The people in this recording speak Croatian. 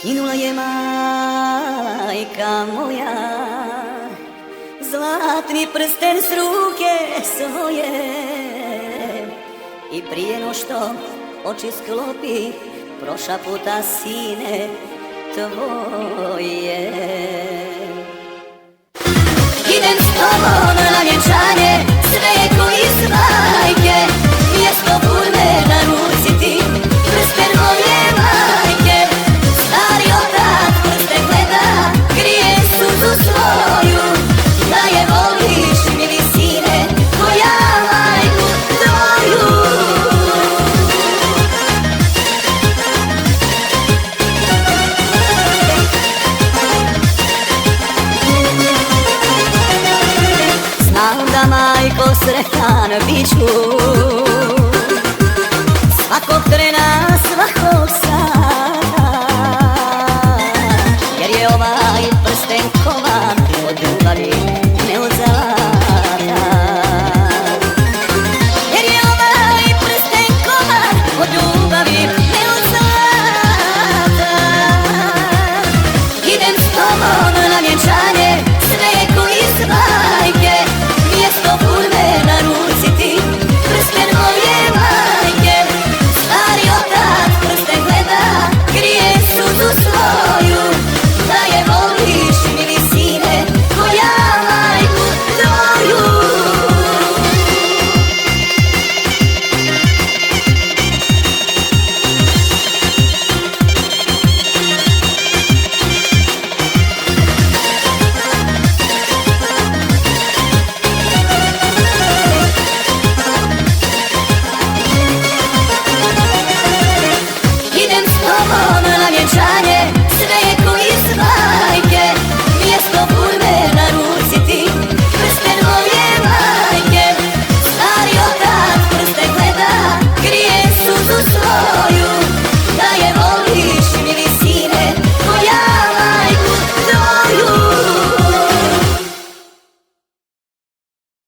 Skinula je majka moja zlatni prsten s ruke svoje i prije no što oči sklopi prošaputa sine tvoje. Idem s tobom na vjenčanje, sve je ko iz bajke, mjesto burme na ruci ti, prsten moje majke. Stari otac prsten gleda, grije suzu svoju, da je voliš mili sine, ko ja majku tvoju. Znam da majko sretan bit ću,